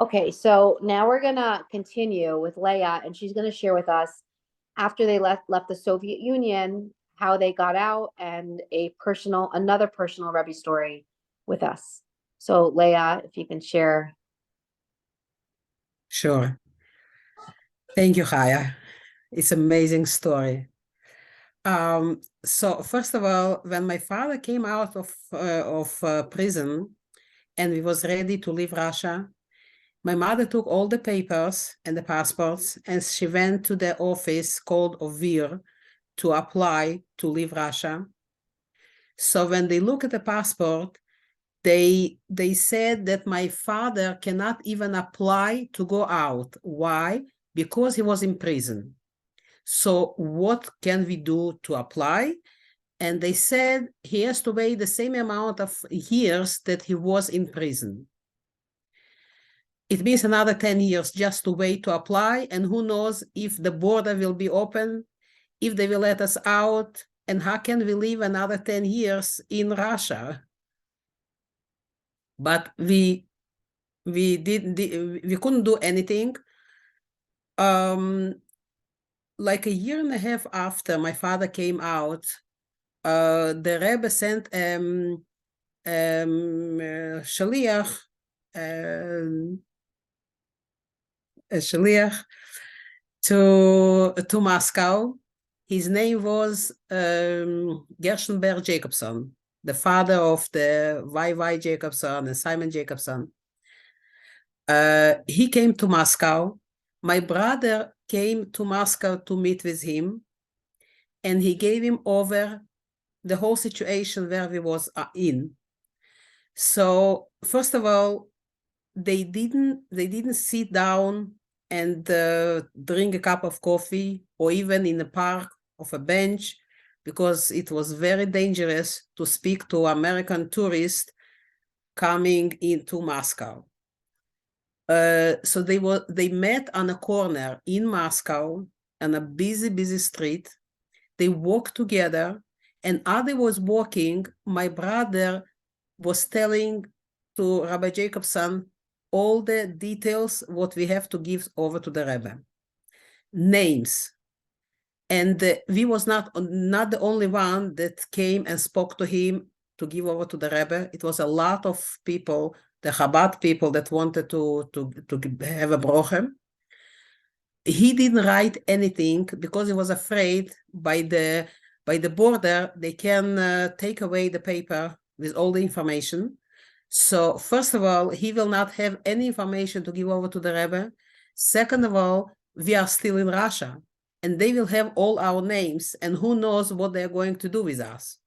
Okay, so now we're gonna continue with Leah, and she's gonna share with us after they left the Soviet Union, how they got out, and another personal Rebbe story with us. So Leah, if you can share. Sure. Thank you, Chaya. It's an amazing story. So first of all, when my father came out of prison and we was ready to leave Russia, my mother took all the papers and the passports and she went to the office called Ovir to apply to leave Russia. So when they look at the passport, they said that my father cannot even apply to go out. Why? Because he was in prison. So what can we do to apply? And they said he has to wait the same amount of years that he was in prison. It means another 10 years just to wait to apply. And who knows if the border will be open, if they will let us out, and how can we live another 10 years in Russia? But we couldn't do anything. Like a year and a half after my father came out, the Rebbe sent shaliach, a shaliach to Moscow. His name was Gerstenberg Jacobson, the father of the Y.Y. Jacobson and Simon Jacobson. He came to Moscow. My brother came to Moscow to meet with him, and he gave him over the whole situation where we was in. So first of all, they didn't sit down and drink a cup of coffee or even in the park of a bench, because it was very dangerous to speak to American tourists coming into Moscow. So they met on a corner in Moscow on a busy street. They walked together, and as they was walking, my brother was telling to Rabbi Jacobson all the details what we have to give over to the Rebbe. Names. And we was not the only one that came and spoke to him to give over to the Rebbe. It was a lot of people, the Chabad people, that wanted to have a brochem. He didn't write anything because he was afraid by the border they can take away the paper with all the information. So first of all, he will not have any information to give over to the Rebbe. Second of all, we are still in Russia, and they will have all our names, and who knows what they're going to do with us.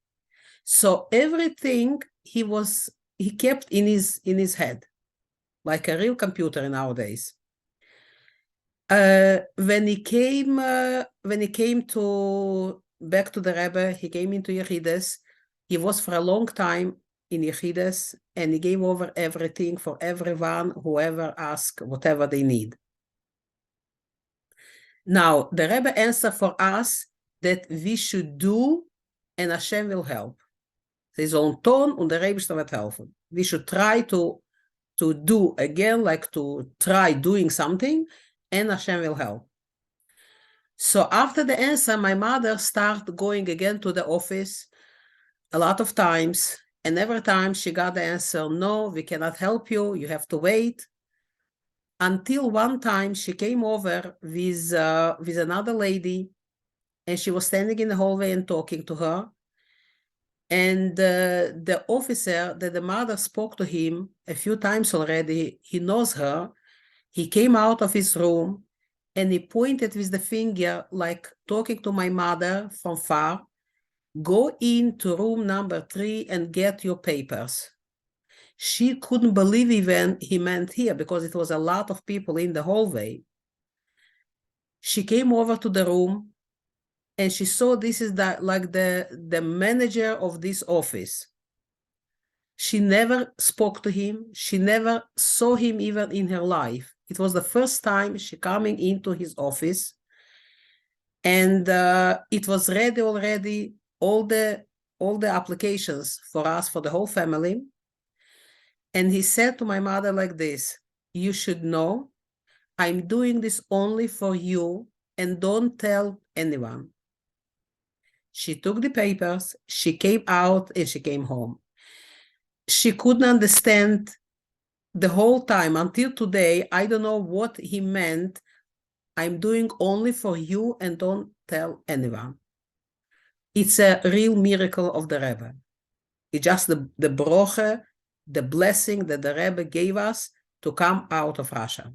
So everything he kept in his head, like a real computer nowadays. When he came to back to the Rebbe, he came into Yechides. He was for a long time in Yechides, and he gave over everything for everyone, whoever asked, whatever they need. Now, the Rebbe answered for us that we should do, and Hashem will help. Ze sollen tun, und der Rebbe wird helfen. We should try to do again, like to try doing something, and Hashem will help. So after the answer, my mother started going again to the office a lot of times, and every time she got the answer, no, we cannot help you, you have to wait. Until one time she came over with another lady, and she was standing in the hallway and talking to her. And the officer that the mother spoke to him a few times already, he knows her. He came out of his room and he pointed with the finger, like talking to my mother from far. Go into room number 3 and get your papers. She couldn't believe even he meant here, because it was a lot of people in the hallway. She came over to the room and she saw this is the manager of this office. She never spoke to him. She never saw him even in her life. It was the first time she coming into his office, and it was ready already, all the applications for us, for the whole family. And he said to my mother like this, you should know I'm doing this only for you and don't tell anyone. She took the papers, she came out, and she came home. She couldn't understand the whole time until today. I don't know what he meant. I'm doing only for you and don't tell anyone. It's a real miracle of the Rebbe. It's just the broche, the blessing that the Rebbe gave us to come out of Russia.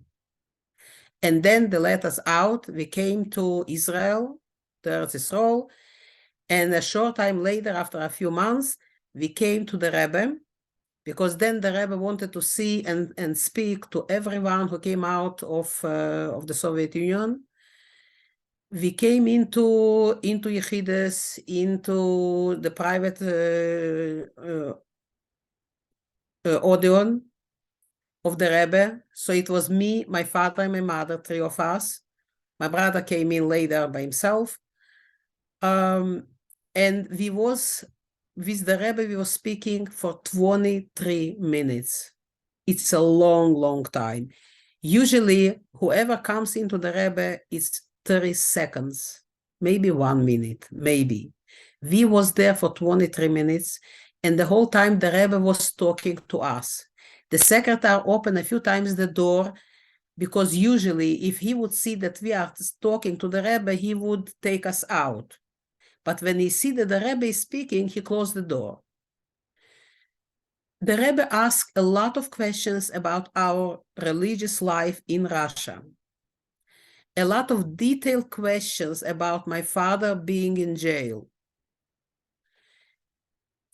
And then they let us out. We came to Israel, to Eretz Yisrael, and a short time later, after a few months, we came to the Rebbe, because then the Rebbe wanted to see and speak to everyone who came out of the Soviet Union. We came into Yechidas, into the private Odeon of the Rebbe. So it was me, my father, and my mother, three of us. My brother came in later by himself. And we was, with the Rebbe, we were speaking for 23 minutes. It's a long, long time. Usually, whoever comes into the Rebbe, it's 30 seconds, maybe 1 minute, maybe. We was there for 23 minutes, and the whole time the Rebbe was talking to us. The secretary opened a few times the door, because usually if he would see that we are talking to the Rebbe, he would take us out. But when he see that the Rebbe is speaking, he closed the door. The Rebbe asked a lot of questions about our religious life in Russia. A lot of detailed questions about my father being in jail.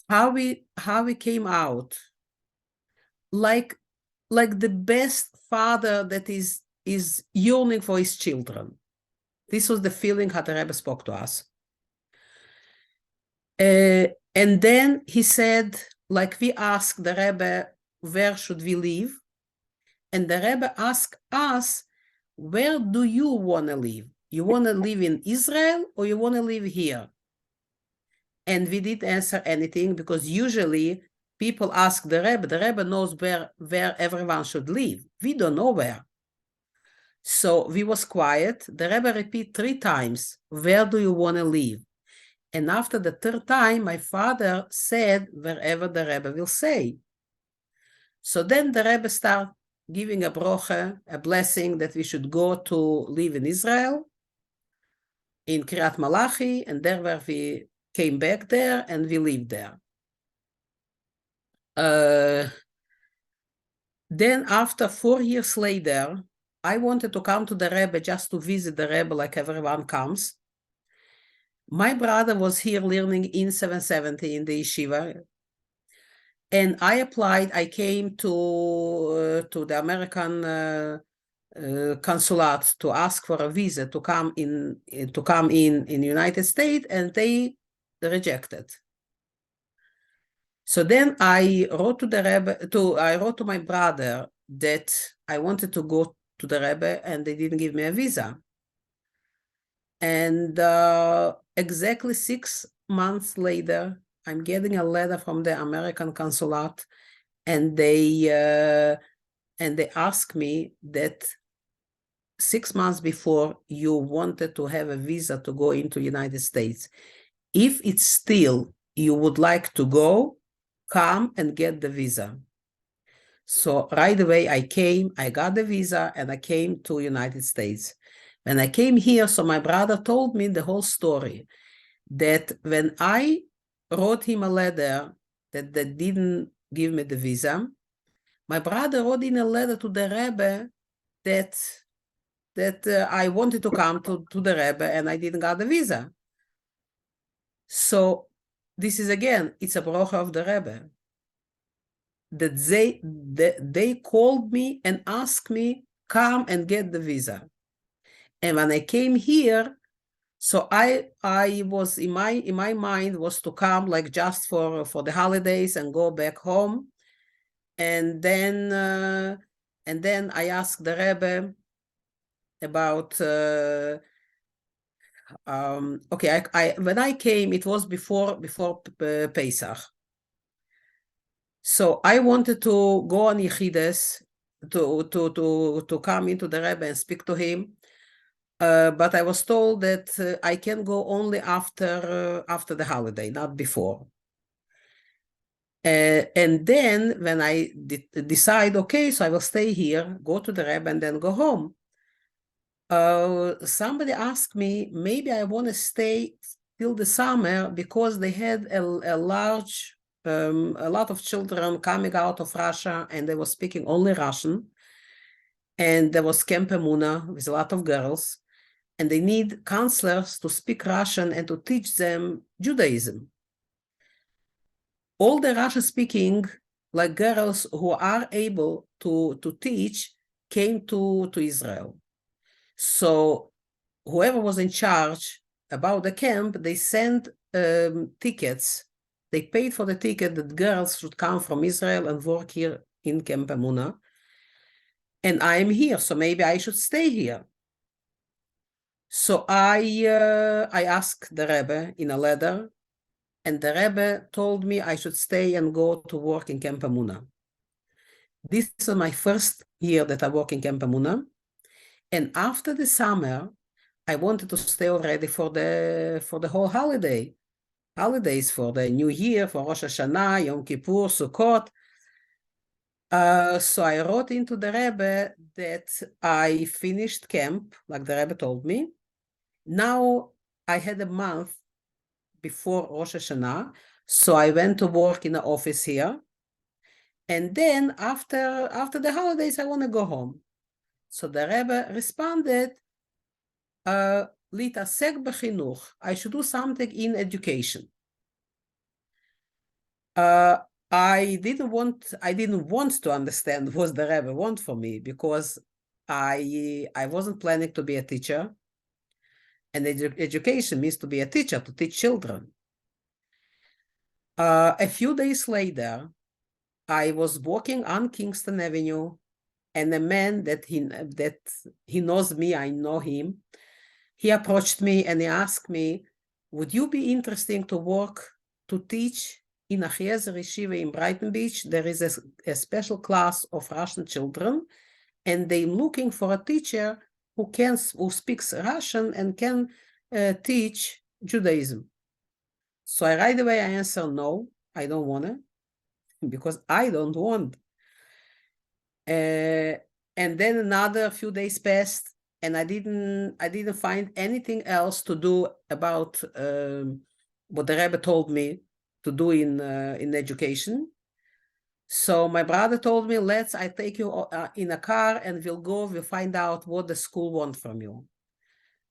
How we came out. Like the best father that is yearning for his children. This was the feeling how the Rebbe spoke to us. And then he said, like, we asked the Rebbe, where should we live? And the Rebbe asked us, where do you want to live? You want to live in Israel or you want to live here? And we didn't answer anything, because usually people ask the Rebbe knows where everyone should live. We don't know where. So we was quiet. The Rebbe repeat 3 times, where do you want to live? And after the 3rd time, my father said, wherever the Rebbe will say. So then the Rebbe started giving a broche, a blessing that we should go to live in Israel, in Kiryat Malachi, and there where we came back there and we lived there. Then after 4 years later, I wanted to come to the Rebbe just to visit the Rebbe like everyone comes. My brother was here learning in 770 in the yeshiva. And I applied, I came to the American consulate to ask for a visa to come in United States, and they rejected. So then I wrote to the Rebbe, I wrote to my brother that I wanted to go to the Rebbe, and they didn't give me a visa. And exactly 6 months later, I'm getting a letter from the American consulate, and they ask me that 6 months before you wanted to have a visa to go into United States. If it's still you would like to go, come and get the visa. So right away I came, I got the visa, and I came to United States. When I came here, so my brother told me the whole story, that when I wrote him a letter that they didn't give me the visa, my brother wrote in a letter to the Rebbe that I wanted to come to the Rebbe and I didn't get the visa. So this is, again, it's a brocha of the Rebbe. That they called me and asked me, come and get the visa. And when I came here, so I was in my mind was to come like just for the holidays and go back home. And then I asked the Rebbe about okay, when I came, it was before Pesach. So I wanted to go on Yechidas, to come into the Rebbe and speak to him. But I was told that I can go only after the holiday, not before. And then when I decide, okay, so I will stay here, go to the Rebbe, and then go home. Somebody asked me, maybe I want to stay till the summer because they had a lot of children coming out of Russia and they were speaking only Russian. And there was Camp Emuna with a lot of girls, and they need counselors to speak Russian and to teach them Judaism. All the Russian-speaking like girls who are able to teach came to Israel. So whoever was in charge about the camp, they sent tickets. They paid for the ticket that girls should come from Israel and work here in Camp Emuna. And I am here, so maybe I should stay here. So I asked the Rebbe in a letter, and the Rebbe told me I should stay and go to work in Camp Emuna. This is my first year that I work in Camp Emuna. And after the summer, I wanted to stay already for the whole holidays, for the New Year, for Rosh Hashanah, Yom Kippur, Sukkot. So I wrote into the Rebbe that I finished camp, like the Rebbe told me. Now I had a month before Rosh Hashanah, so I went to work in the office here. And then after the holidays, I want to go home. So the Rebbe responded, להתעסק בחינוך. I should do something in education. I didn't want to understand what the Rebbe want for me because I wasn't planning to be a teacher. And education means to be a teacher, to teach children. A few days later, I was walking on Kingston Avenue, and a man that he knows me, I know him. He approached me and he asked me, would you be interested to teach in Achiezer Yeshiva in Brighton Beach? There is a special class of Russian children, and they're looking for a teacher who speaks Russian and can teach Judaism. So right away I answer, no, I don't want to, because I don't want. And then another few days passed, and I didn't find anything else to do about what the Rebbe told me to do in education. So my brother told me, I take you in a car and we'll find out what the school wants from you.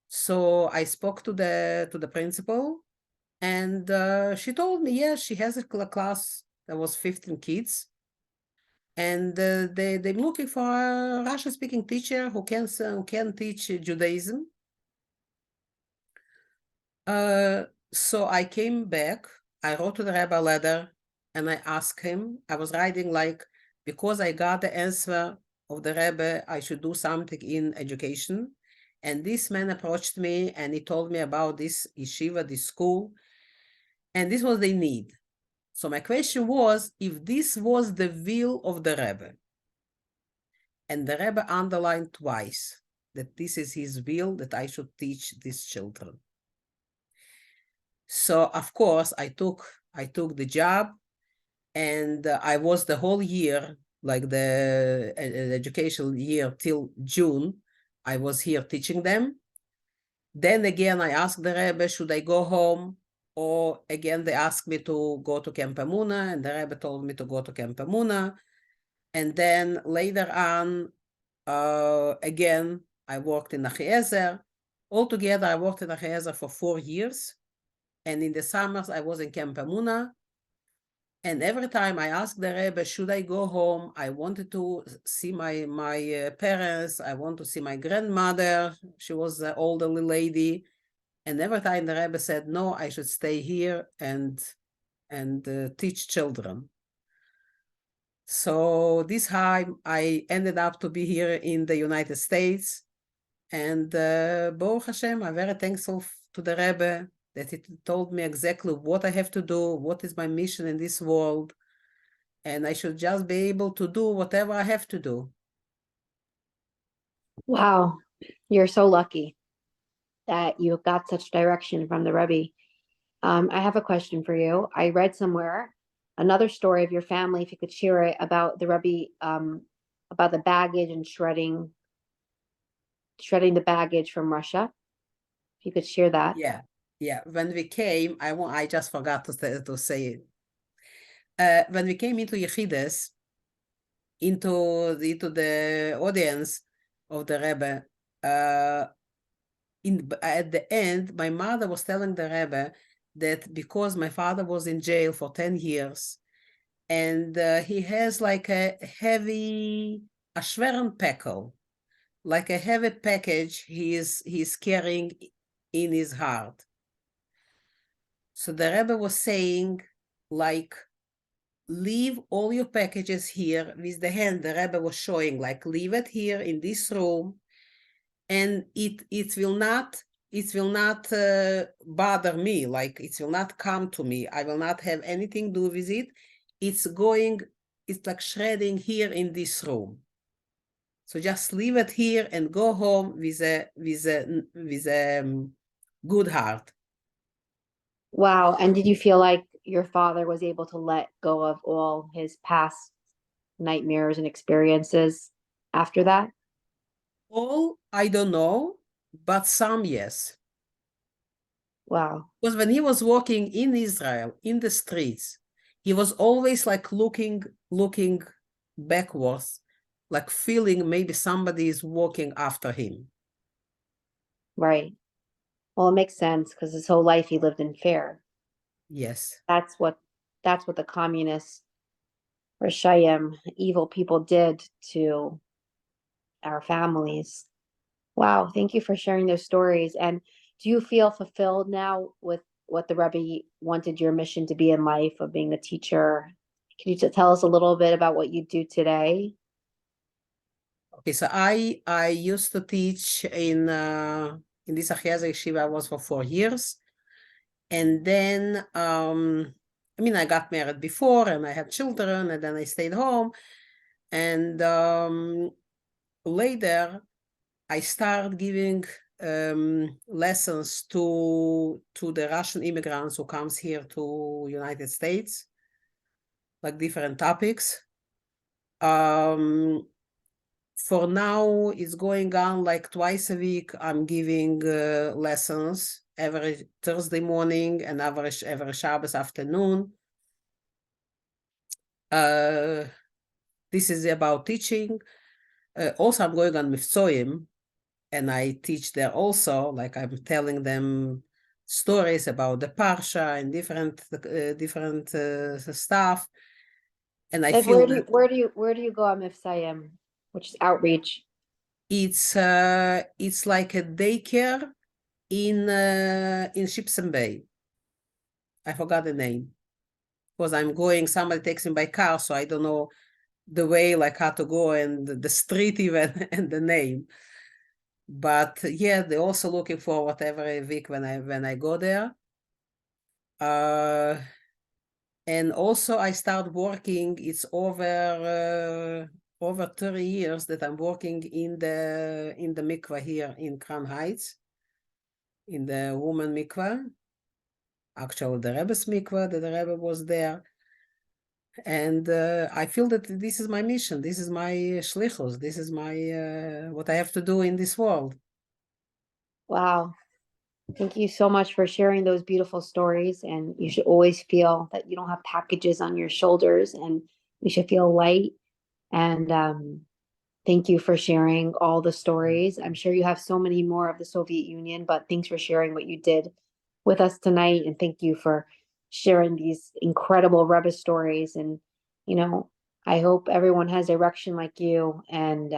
So I spoke to the principal, and she told me, yes, she has a class that was 15 kids. And they're looking for a Russian-speaking teacher who can teach Judaism. So I came back, I wrote to the Rebbe a letter, and I asked him, I was writing because I got the answer of the Rebbe, I should do something in education. And this man approached me and he told me about this yeshiva, this school, and this was the need. So my question was, if this was the will of the Rebbe, and the Rebbe underlined twice that this is his will, that I should teach these children. So of course I took the job, and I was the whole year, like the educational year till June, I was here teaching them. Then again, I asked the Rebbe, should I go home? Or again, they asked me to go to Camp Emuna, and the Rebbe told me to go to Camp Emuna. And then later on, again, I worked in Achiezer. Altogether, I worked in Achiezer for 4 years. And in the summers, I was in Camp Emuna. And every time I asked the Rebbe, should I go home? I wanted to see my parents. I want to see my grandmother. She was an elderly lady. And every time the Rebbe said, no, I should stay here and teach children. So this time I ended up to be here in the United States. And Baruch Hashem, I'm very thankful to the Rebbe that he told me exactly what I have to do, what is my mission in this world. And I should just be able to do whatever I have to do. Wow, you're so lucky that you got such direction from the Rebbe. I have a question for you. I read somewhere another story of your family, if you could share it, about the Rebbe, about the baggage and shredding the baggage from Russia. If you could share that. Yeah, yeah. When we came, I just forgot to say it. When we came into Yechides, into the audience of the Rebbe, at the end, my mother was telling the Rebbe that because my father was in jail for 10 years, and he has like a schweren Päckel, like a heavy package he's carrying in his heart. So the Rebbe was saying, like, leave all your packages here with the hand. The Rebbe was showing, like, leave it here in this room, and it will not bother me. Like, it will not come to me. I will not have anything to do with it. It's like shredding here in this room. So just leave it here and go home with a good heart. Wow. And did you feel like your father was able to let go of all his past nightmares and experiences after that? All, I don't know, but some, yes. Wow. Because when he was walking in Israel, in the streets, he was always like looking backwards, like feeling maybe somebody is walking after him. Right. Well, it makes sense because his whole life he lived in fear. Yes. That's what the communists, Rishayim, evil people did to our families. Wow, thank you for sharing those stories. And do you feel fulfilled now with what the Rebbe wanted your mission to be in life of being a teacher? Can you tell us a little bit about what you do today? Okay, so I used to teach in this Achiezer Yeshiva. I was for 4 years. And then I got married before and I had children, and then I stayed home. And later I started giving lessons to the Russian immigrants who comes here to United States, like different topics. For now, it's going on like twice a week. I'm giving lessons every Thursday morning and every Shabbos afternoon. This is about teaching. Also, I'm going on Mivtzoyim, and I teach there also. Like, I'm telling them stories about the Parsha and different stuff. And I Like feel that where do you go on Mifsayim, which is outreach? it's like a daycare in Shipson Bay. I forgot the name because I'm going. Somebody takes me by car, so I don't know the way, like how to go and the street even and the name. But yeah, they're also looking forward every week when I go there. And also I start working. It's over 30 years that I'm working in the mikvah here in Crown Heights, in the woman mikvah. Actually, the Rebbe's mikvah, that the Rebbe was there. And I feel that this is my mission. This is my shlichus. This is my what I have to do in this world. Wow. Thank you so much for sharing those beautiful stories. And you should always feel that you don't have packages on your shoulders, and you should feel light. And thank you for sharing all the stories. I'm sure you have so many more of the Soviet Union, but thanks for sharing what you did with us tonight. And thank you for sharing these incredible Rebbe stories. And, I hope everyone has direction like you, and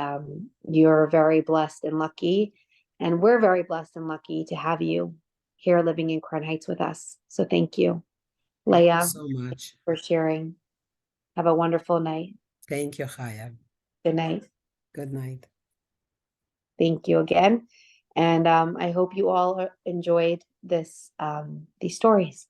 you're very blessed and lucky. And we're very blessed and lucky to have you here living in Crown Heights with us. So thank you, Thank you Leah, so much. for sharing. Have a wonderful night. Thank you, Chaya. Good night. Good night. Thank you again. And I hope you all enjoyed these stories.